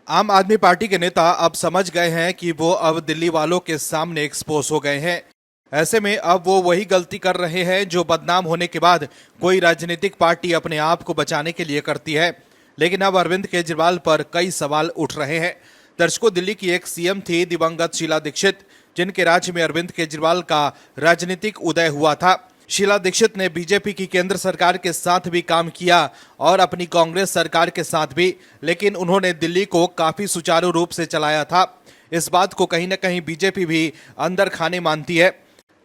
आम आदमी पार्टी के नेता अब समझ गए हैं कि वो अब दिल्ली वालों के सामने एक्सपोज हो गए हैं। ऐसे में अब वो वही गलती कर रहे हैं जो बदनाम होने के बाद कोई राजनीतिक पार्टी अपने आप को बचाने के लिए करती है। लेकिन अब अरविंद केजरीवाल पर कई सवाल उठ रहे हैं। दर्शकों, दिल्ली की एक सीएम थी दिवंगत शीला दीक्षित, जिनके राज्य में अरविंद केजरीवाल का राजनीतिक उदय हुआ था। शीला दीक्षित ने बीजेपी की केंद्र सरकार के साथ भी काम किया और अपनी कांग्रेस सरकार के साथ भी, लेकिन उन्होंने दिल्ली को काफी सुचारू रूप से चलाया था। इस बात को कहीं न कहीं बीजेपी भी अंदर खाने मानती है।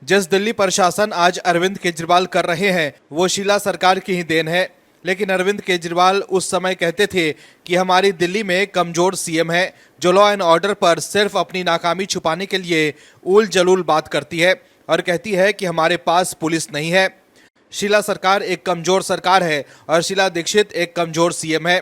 जिस दिल्ली प्रशासन आज अरविंद केजरीवाल कर रहे हैं वो शीला सरकार की ही देन है। लेकिन अरविंद केजरीवाल उस समय कहते थे कि हमारी दिल्ली में कमजोर सीएम है जो लॉ एंड ऑर्डर पर सिर्फ अपनी नाकामी छुपाने के लिए उल जलूल बात करती है और कहती है कि हमारे पास पुलिस नहीं है। शीला सरकार एक कमजोर सरकार है और शीला दीक्षित एक कमजोर सीएम है।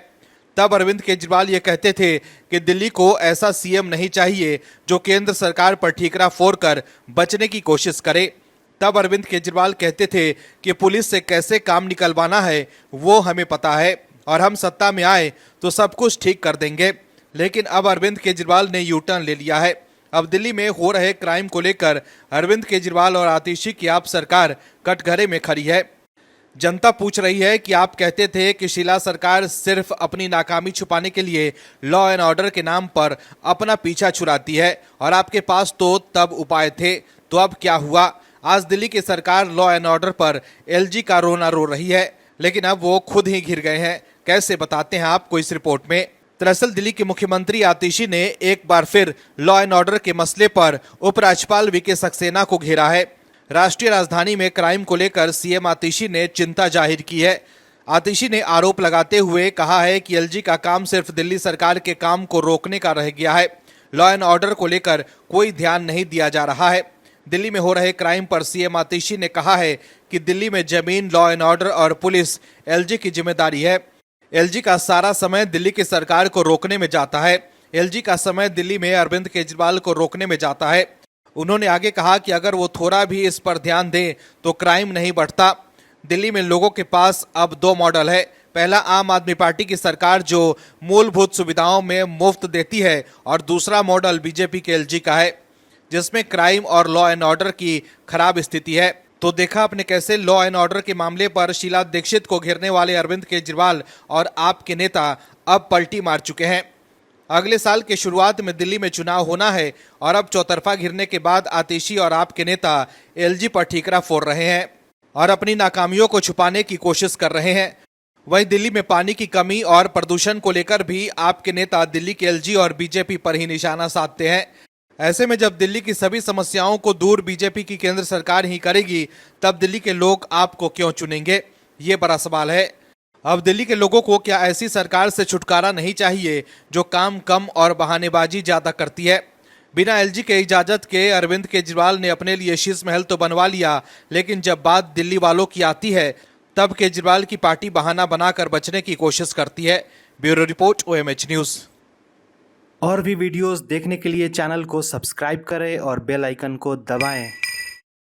तब अरविंद केजरीवाल ये कहते थे कि दिल्ली को ऐसा सीएम नहीं चाहिए जो केंद्र सरकार पर ठीकरा फोड़कर बचने की कोशिश करे। तब अरविंद केजरीवाल कहते थे कि पुलिस से कैसे काम निकलवाना है वो हमें पता है और हम सत्ता में आए तो सब कुछ ठीक कर देंगे। लेकिन अब अरविंद केजरीवाल ने यू टर्न ले लिया है। अब दिल्ली में हो रहे क्राइम को लेकर अरविंद केजरीवाल और आतिशी की आप सरकार कटघरे में खड़ी है। जनता पूछ रही है कि आप कहते थे कि शीला सरकार सिर्फ अपनी नाकामी छुपाने के लिए लॉ एंड ऑर्डर के नाम पर अपना पीछा छुड़ाती है और आपके पास तो तब उपाय थे, तो अब क्या हुआ? आज दिल्ली की सरकार लॉ एंड ऑर्डर पर एलजी का रोना रो रही है, लेकिन अब वो खुद ही घिर गए हैं। कैसे, बताते हैं आपको इस रिपोर्ट में। दरअसल दिल्ली के मुख्यमंत्री आतिशी ने एक बार फिर लॉ एंड ऑर्डर के मसले पर उपराज्यपाल वीके सक्सेना को घेरा है। राष्ट्रीय राजधानी में क्राइम को लेकर सीएम आतिशी ने चिंता जाहिर की है। आतिशी ने आरोप लगाते हुए कहा है कि एलजी का काम सिर्फ दिल्ली सरकार के काम को रोकने का रह गया है। लॉ एंड ऑर्डर को लेकर कोई ध्यान नहीं दिया जा रहा है। दिल्ली में हो रहे क्राइम पर सीएम आतिशी ने कहा है कि दिल्ली में जमीन, लॉ एंड ऑर्डर और पुलिस एलजी की जिम्मेदारी है। एलजी का सारा समय दिल्ली की सरकार को रोकने में जाता है। एलजी का समय दिल्ली में अरविंद केजरीवाल को रोकने में जाता है। उन्होंने आगे कहा कि अगर वो थोड़ा भी इस पर ध्यान दें तो क्राइम नहीं बढ़ता। दिल्ली में लोगों के पास अब दो मॉडल है। पहला, आम आदमी पार्टी की सरकार जो मूलभूत सुविधाओं में मुफ्त देती है, और दूसरा मॉडल बीजेपी के एलजी का है जिसमें क्राइम और लॉ एंड ऑर्डर की खराब स्थिति है। तो देखा आपने कैसे लॉ एंड ऑर्डर के मामले पर शीला दीक्षित को घेरने वाले अरविंद केजरीवाल और आप के नेता अब पलटी मार चुके हैं। अगले साल के शुरुआत में दिल्ली में चुनाव होना है और अब चौतरफा घिरने के बाद आतिशी और आप के नेता एलजी पर ठीकरा फोड़ रहे हैं और अपनी नाकामियों को छुपाने की कोशिश कर रहे हैं। वहीं दिल्ली में पानी की कमी और प्रदूषण को लेकर भी आपके नेता दिल्ली के एलजी और बीजेपी पर ही निशाना साधते हैं। ऐसे में जब दिल्ली की सभी समस्याओं को दूर बीजेपी की केंद्र सरकार ही करेगी, तब दिल्ली के लोग आपको क्यों चुनेंगे? ये बड़ा सवाल है। अब दिल्ली के लोगों को क्या ऐसी सरकार से छुटकारा नहीं चाहिए जो काम कम और बहानेबाजी ज्यादा करती है? बिना एलजी के इजाजत के अरविंद केजरीवाल ने अपने लिए शीश महल तो बनवा लिया, लेकिन जब बात दिल्ली वालों की आती है तब केजरीवाल की पार्टी बहाना बनाकर बचने की कोशिश करती है। Bureau report, OMH news. और भी वीडियोस देखने के लिए चैनल को सब्सक्राइब करें और बेल आइकन को दबाएं।